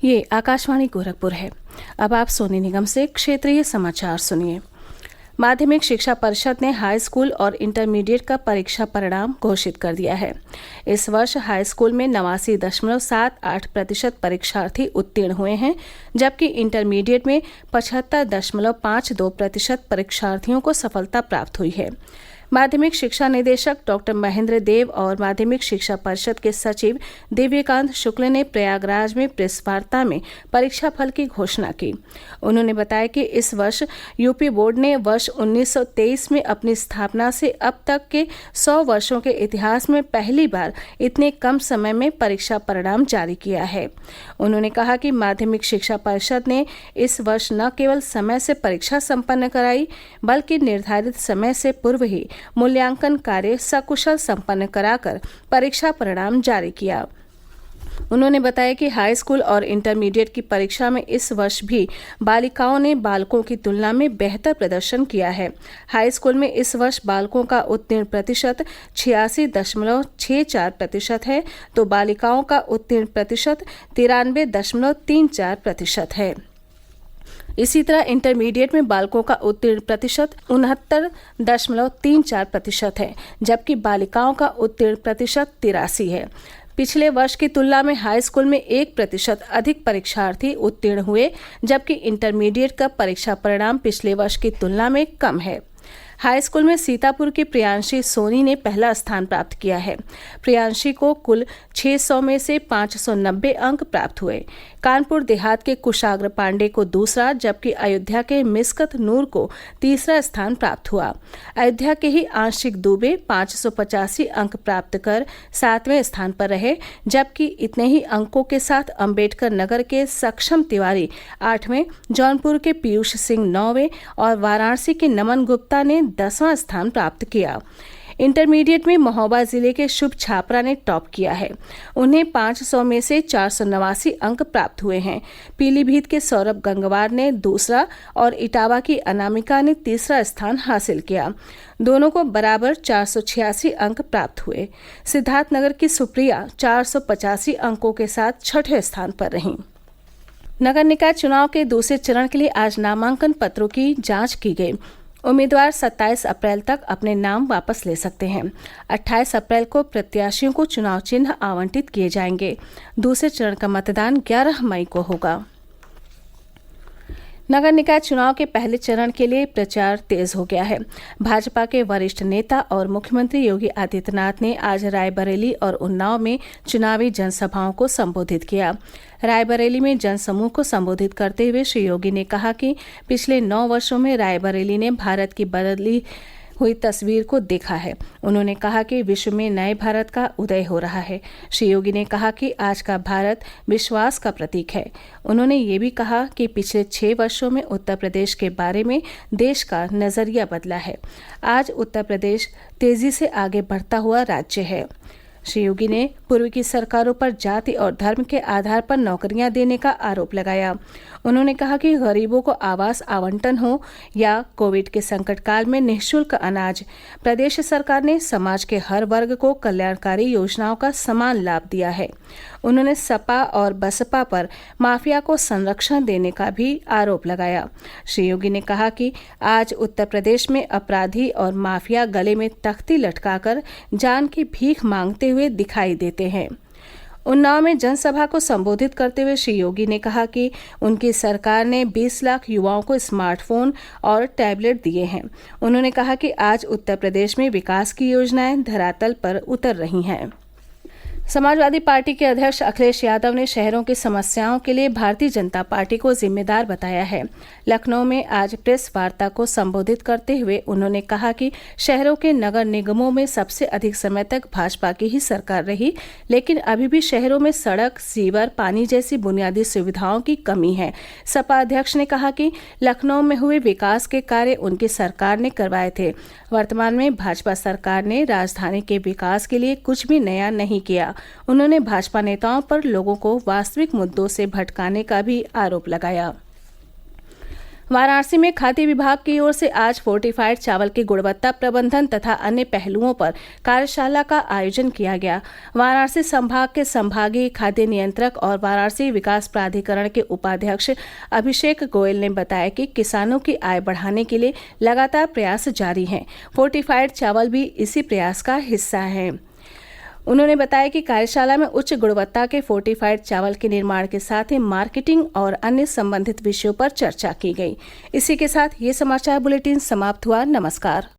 ये आकाशवाणी गोरखपुर है। अब आप सोनी निगम से क्षेत्रीय समाचार सुनिए। माध्यमिक शिक्षा परिषद ने हाई स्कूल और इंटरमीडिएट का परीक्षा परिणाम घोषित कर दिया है। इस वर्ष हाई स्कूल में 89.78% परीक्षार्थी उत्तीर्ण हुए हैं, जबकि इंटरमीडिएट में 75.52% परीक्षार्थियों को सफलता प्राप्त हुई है। माध्यमिक शिक्षा निदेशक डॉक्टर महेंद्र देव और माध्यमिक शिक्षा परिषद के सचिव दिव्यकांत शुक्ल ने प्रयागराज में प्रेस वार्ता में परीक्षा फल की घोषणा की। उन्होंने बताया कि इस वर्ष यूपी बोर्ड ने वर्ष 1923 में अपनी स्थापना से अब तक के 100 वर्षों के इतिहास में पहली बार इतने कम समय में परीक्षा परिणाम जारी किया है। उन्होंने कहा कि माध्यमिक शिक्षा परिषद ने इस वर्ष न केवल समय से परीक्षा संपन्न कराई, बल्कि निर्धारित समय से पूर्व ही मूल्यांकन कार्य सकुशल संपन्न कराकर परीक्षा परिणाम जारी किया। उन्होंने बताया कि हाई स्कूल और इंटरमीडिएट की परीक्षा में इस वर्ष भी बालिकाओं ने बालकों की तुलना में बेहतर प्रदर्शन किया है। हाई स्कूल में इस वर्ष बालकों का उत्तीर्ण प्रतिशत 86.64% है, तो बालिकाओं का उत्तीर्ण प्रतिशत 93.34% है। इसी तरह इंटरमीडिएट में बालकों का उत्तीर्ण प्रतिशत 69.34% है, जबकि बालिकाओं का उत्तीर्ण प्रतिशत 83 है। पिछले वर्ष की तुलना में हाई स्कूल में 1% अधिक परीक्षार्थी उत्तीर्ण हुए, जबकि इंटरमीडिएट का परीक्षा परिणाम पिछले वर्ष की तुलना में कम है। हाई स्कूल में सीतापुर की प्रियांशी सोनी ने पहला स्थान प्राप्त किया है। प्रियांशी को कुल 600 में से 590 अंक प्राप्त हुए। कानपुर देहात के कुशाग्र पांडे को दूसरा, जबकि अयोध्या के मिस्कत नूर को तीसरा स्थान प्राप्त हुआ। अयोध्या के ही आंशिक दुबे 585 अंक प्राप्त कर 7वें स्थान पर रहे, जबकि इतने ही अंकों के साथ अंबेडकर नगर के सक्षम तिवारी 8वें, जौनपुर के पीयूष सिंह 9वें और वाराणसी के नमन गुप्ता ने 10वां स्थान प्राप्त किया। इंटरमीडिएट में महोबा जिले के शुभ छापरा ने टॉप किया है। उन्हें 500 में से 489 अंक प्राप्त हुए हैं। पीलीभीत के सौरभ गंगवार ने दूसरा और इटावा की अनामिका ने तीसरा स्थान हासिल किया। दोनों को बराबर 486 अंक प्राप्त हुए। सिद्धार्थनगर की सुप्रिया 485 अंकों के साथ छठे स्थान पर रहीं। नगर निकाय चुनाव के दूसरे चरण के लिए आज नामांकन पत्रों की जांच की गई। उम्मीदवार 27 अप्रैल तक अपने नाम वापस ले सकते हैं। 28 अप्रैल को प्रत्याशियों को चुनाव चिन्ह आवंटित किए जाएंगे। दूसरे चरण का मतदान 11 मई को होगा। नगर निकाय चुनाव के पहले चरण के लिए प्रचार तेज हो गया है। भाजपा के वरिष्ठ नेता और मुख्यमंत्री योगी आदित्यनाथ ने आज रायबरेली और उन्नाव में चुनावी जनसभाओं को संबोधित किया। रायबरेली में जनसमूह को संबोधित करते हुए श्री योगी ने कहा कि पिछले 9 वर्षों में रायबरेली ने भारत की बदली हुई तस्वीर को देखा है। उन्होंने कहा कि विश्व में नए भारत का उदय हो रहा है। श्री योगी ने कहा कि आज का भारत विश्वास का प्रतीक है। उन्होंने ये भी कहा कि पिछले 6 वर्षों में उत्तर प्रदेश के बारे में देश का नजरिया बदला है। आज उत्तर प्रदेश तेजी से आगे बढ़ता हुआ राज्य है। श्री योगी ने पूर्व की सरकारों पर जाति और धर्म के आधार पर नौकरियां देने का आरोप लगाया। उन्होंने कहा कि गरीबों को आवास आवंटन हो या कोविड के संकट काल में निःशुल्क अनाज, प्रदेश सरकार ने समाज के हर वर्ग को कल्याणकारी योजनाओं का समान लाभ दिया है। उन्होंने सपा और बसपा पर माफिया को संरक्षण देने का भी आरोप लगाया। श्री योगी ने कहा कि आज उत्तर प्रदेश में अपराधी और माफिया गले में तख्ती लटकाकर जान की भीख मांगते हुए दिखाई देते हैं। उन्नाव में जनसभा को संबोधित करते हुए श्री योगी ने कहा कि उनकी सरकार ने 20 लाख युवाओं को स्मार्टफोन और टैबलेट दिए हैं। उन्होंने कहा कि आज उत्तर प्रदेश में विकास की योजनाएं धरातल पर उतर रही हैं। समाजवादी पार्टी के अध्यक्ष अखिलेश यादव ने शहरों की समस्याओं के लिए भारतीय जनता पार्टी को जिम्मेदार बताया है। लखनऊ में आज प्रेस वार्ता को संबोधित करते हुए उन्होंने कहा कि शहरों के नगर निगमों में सबसे अधिक समय तक भाजपा की ही सरकार रही, लेकिन अभी भी शहरों में सड़क, सीवर, पानी जैसी बुनियादी सुविधाओं की कमी है। सपा अध्यक्ष ने कहा कि लखनऊ में हुए विकास के कार्य उनकी सरकार ने करवाए थे। वर्तमान में भाजपा सरकार ने राजधानी के विकास के लिए कुछ भी नया नहीं किया। उन्होंने भाजपा नेताओं पर लोगों को वास्तविक मुद्दों से भटकाने का भी आरोप लगाया। वाराणसी में खाद्य विभाग की ओर से आज फोर्टिफाइड चावल की गुणवत्ता प्रबंधन तथा अन्य पहलुओं पर कार्यशाला का आयोजन किया गया। वाराणसी संभाग के संभागीय खाद्य नियंत्रक और वाराणसी विकास प्राधिकरण के उपाध्यक्ष अभिषेक गोयल ने बताया कि किसानों की आय बढ़ाने के लिए लगातार प्रयास जारी हैं। फोर्टिफाइड चावल भी इसी प्रयास का हिस्सा है। उन्होंने बताया कि कार्यशाला में उच्च गुणवत्ता के फोर्टिफाइड चावल के निर्माण के साथ ही मार्केटिंग और अन्य संबंधित विषयों पर चर्चा की गई। इसी के साथ ये समाचार बुलेटिन समाप्त हुआ। नमस्कार।